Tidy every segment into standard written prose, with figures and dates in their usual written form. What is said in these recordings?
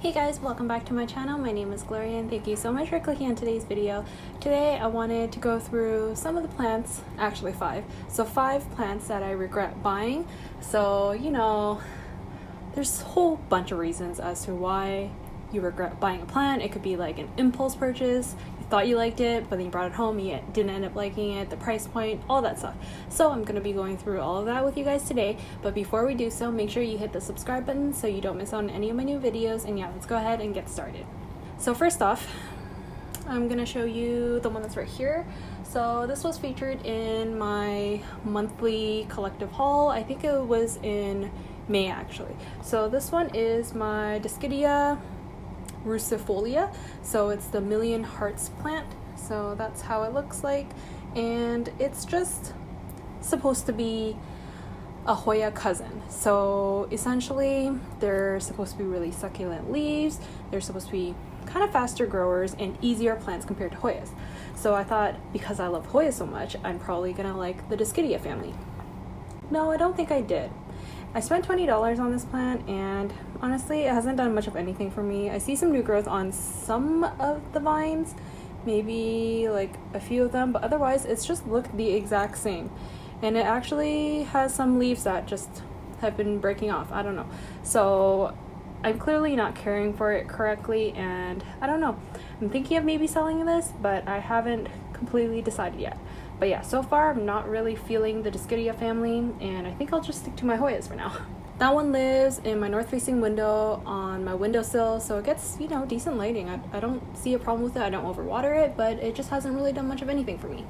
Hey guys, welcome back to my channel. My name is Gloria and thank you so much for clicking on today's video. Today I wanted to go through some of the plants, actually five. So 5 plants that I regret buying. So, you know, there's a whole bunch of reasons as to why you regret buying a plant. It could be like an impulse purchase. You thought you liked it, but then you brought it home, you didn't end up liking it, the price point, all that stuff. So I'm going to be going through all of that with you guys today. But before we do so, make sure you hit the subscribe button so you don't miss out on any of my new videos. And yeah, let's go ahead and get started. So first off, I'm going to show you the one that's right here. So this was featured in my monthly collective haul. I think it was in May actually. So this one is my Dischidia rucifolia. So it's the million hearts plant. So that's how it looks like, and it's just supposed to be a Hoya cousin. So essentially they're supposed to be really succulent leaves. They're supposed to be kind of faster growers and easier plants compared to Hoyas. So I thought, because I love Hoya so much, I'm probably gonna like the Dischidia family. No, I don't think I did. I spent $20 on this plant, and honestly it hasn't done much of anything for me. I see some new growth on some of the vines, maybe like a few of them, but otherwise it's just looked the exact same. And it actually has some leaves that just have been breaking off. I don't know. So I'm clearly not caring for it correctly, and I don't know. I'm thinking of maybe selling this, but I haven't completely decided yet. But yeah, so far I'm not really feeling the Dischidia family, and I think I'll just stick to my Hoyas for now. That one lives in my north-facing window on my windowsill, so it gets, you know, decent lighting. I don't see a problem with it. I don't overwater it, but it just hasn't really done much of anything for me.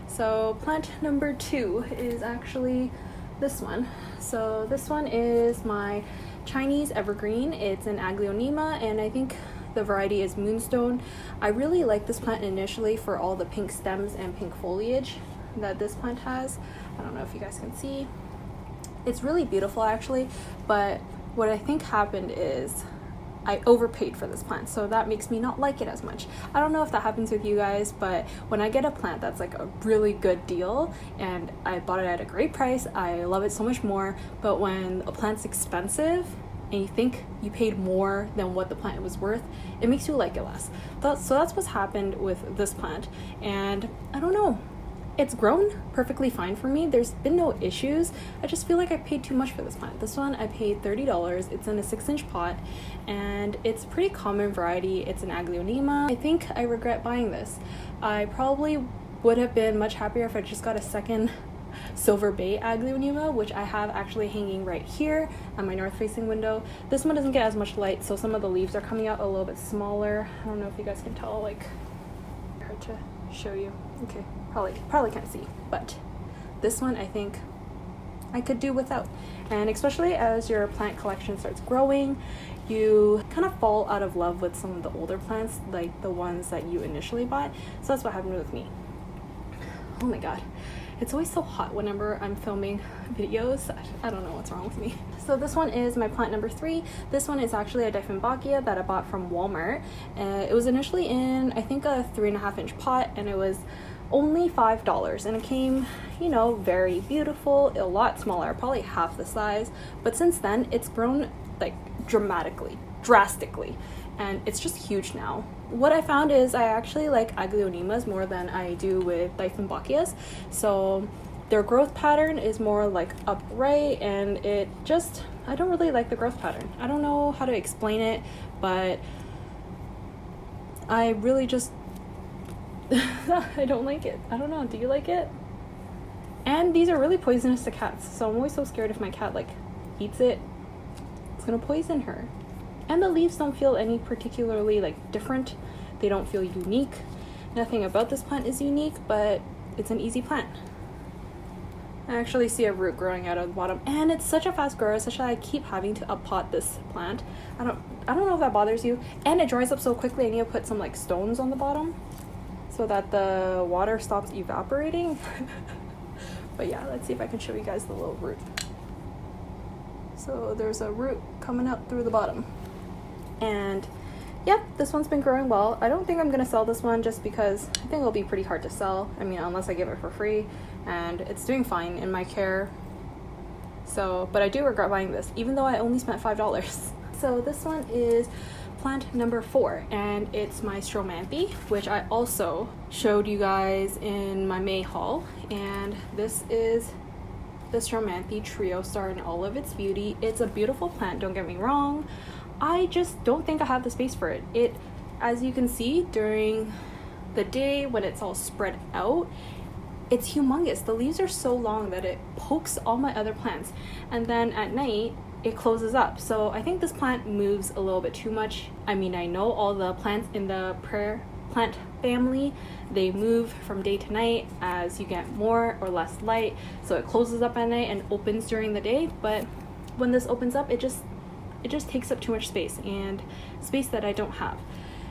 So plant number 2 is actually this one. So this one is my Chinese evergreen. It's an Aglaonema, and I think the variety is Moonstone. I really like this plant initially for all the pink stems and pink foliage that this plant has. I don't know if you guys can see. It's really beautiful actually, but what I think happened is I overpaid for this plant, so that makes me not like it as much. I don't know if that happens with you guys, but when I get a plant that's like a really good deal and I bought it at a great price, I love it so much more. But when a plant's expensive and you think you paid more than what the plant was worth, it makes you like it less. So that's what's happened with this plant, and I don't know. It's grown perfectly fine for me. There's been no issues. I just feel like I paid too much for this plant. This one I paid $30. It's in a 6-inch pot, and it's a pretty common variety. It's an Aglaonema. I think I regret buying this. I probably would have been much happier if I just got a second Silver Bay Aglaonema, which I have actually hanging right here on my north-facing window. This one doesn't get as much light, so some of the leaves are coming out a little bit smaller. I don't know if you guys can tell, like, hard to show you. Okay, probably can't see, but this one I think I could do without. And especially as your plant collection starts growing, you kind of fall out of love with some of the older plants, like the ones that you initially bought. So that's what happened with me. Oh my god, it's always so hot whenever I'm filming videos. I don't know what's wrong with me. So this one is my plant number 3. This one is actually a Dieffenbachia that I bought from Walmart. It was initially in, I think, a 3.5-inch pot, and it was only $5, and it came, you know, very beautiful, a lot smaller, probably half the size. But since then it's grown like drastically, and it's just huge now. What I found is I actually like Aglaonemas more than I do with Dieffenbachias. So their growth pattern is more like upright, and it just, I don't really like the growth pattern. I don't know how to explain it, but I really just I don't like it. I don't know, do you like it? And these are really poisonous to cats, so I'm always so scared if my cat like eats it, it's gonna poison her. And the leaves don't feel any particularly like different. They don't feel unique. Nothing about this plant is unique, but it's an easy plant. I actually see a root growing out of the bottom, and it's such a fast grower, such that I keep having to uppot this plant. I don't know if that bothers you. And it dries up so quickly. I need to put some like stones on the bottom so that the water stops evaporating. But yeah, let's see if I can show you guys the little root. So there's a root coming out through the bottom, and yep, this one's been growing well. I don't think I'm gonna sell this one just because I think it'll be pretty hard to sell. I mean, unless I give it for free, and it's doing fine in my care. So, but I do regret buying this, even though I only spent $5. So this one is plant number 4, and it's my Stromanthe, which I also showed you guys in my May haul. And this is the Stromanthe triostar in all of its beauty. It's a beautiful plant, don't get me wrong. I just don't think I have the space for it. It, as you can see, during the day when it's all spread out, it's humongous. The leaves are so long that it pokes all my other plants, and then at night it closes up. So I think this plant moves a little bit too much. I mean, I know all the plants in the prayer plant family, they move from day to night as you get more or less light, so it closes up at night and opens during the day. But when this opens up, it just takes up too much space, and space that I don't have.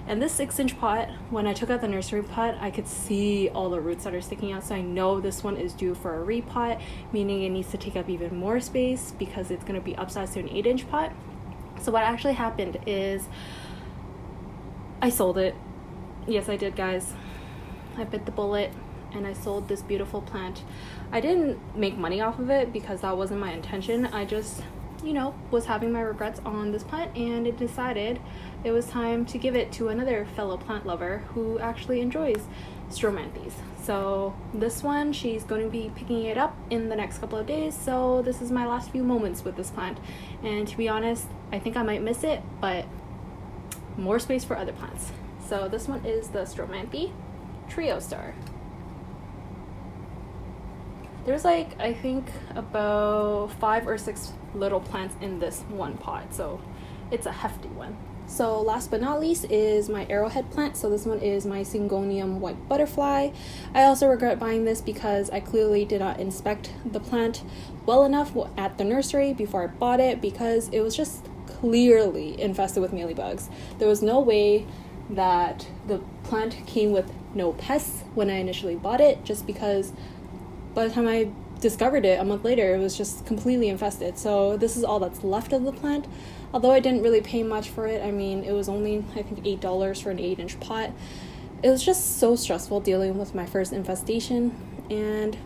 And this 6-inch pot, when I took out the nursery pot, I could see all the roots that are sticking out, so I know this one is due for a repot, meaning it needs to take up even more space because it's going to be upsized to an 8-inch pot. So what actually happened is I sold it. Yes, I did, guys. I bit the bullet and I sold this beautiful plant. I didn't make money off of it because that wasn't my intention. I just, you know, was having my regrets on this plant, and it decided it was time to give it to another fellow plant lover who actually enjoys Stromanthes. So this one, she's going to be picking it up in the next couple of days, so this is my last few moments with this plant. And to be honest, I think I might miss it, but more space for other plants. So this one is the Stromanthe triostar. There's like, I think about 5 or 6 little plants in this one pot, so it's a hefty one. So last but not least is my arrowhead plant. So this one is my Syngonium white butterfly. I also regret buying this because I clearly did not inspect the plant well enough at the nursery before I bought it, because it was just clearly infested with mealybugs. There was no way that the plant came with no pests when I initially bought it, just because by the time I discovered it a month later, it was just completely infested. So this is all that's left of the plant. Although I didn't really pay much for it, I mean, it was only, I think, $8 for an 8-inch pot. It was just so stressful dealing with my first infestation, and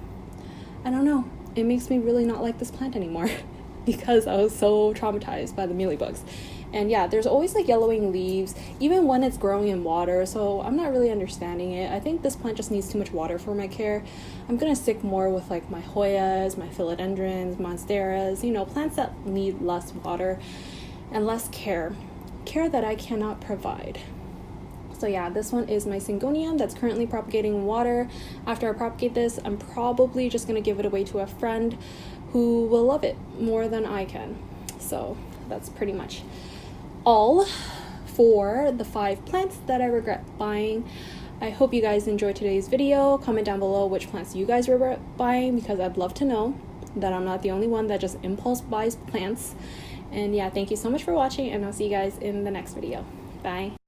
I don't know, it makes me really not like this plant anymore because I was so traumatized by the mealybugs. And yeah, there's always like yellowing leaves, even when it's growing in water, so I'm not really understanding it. I think this plant just needs too much water for my care. I'm gonna stick more with like my Hoyas, my philodendrons, monsteras, you know, plants that need less water and less care that I cannot provide. So yeah, this one is my Syngonium that's currently propagating water. After I propagate this, I'm probably just gonna give it away to a friend who will love it more than I can. So that's pretty much all for the 5 plants that I regret buying. I hope you guys enjoyed today's video. Comment down below which plants you guys regret buying, because I'd love to know that I'm not the only one that just impulse buys plants. And yeah, thank you so much for watching, and I'll see you guys in the next video. Bye.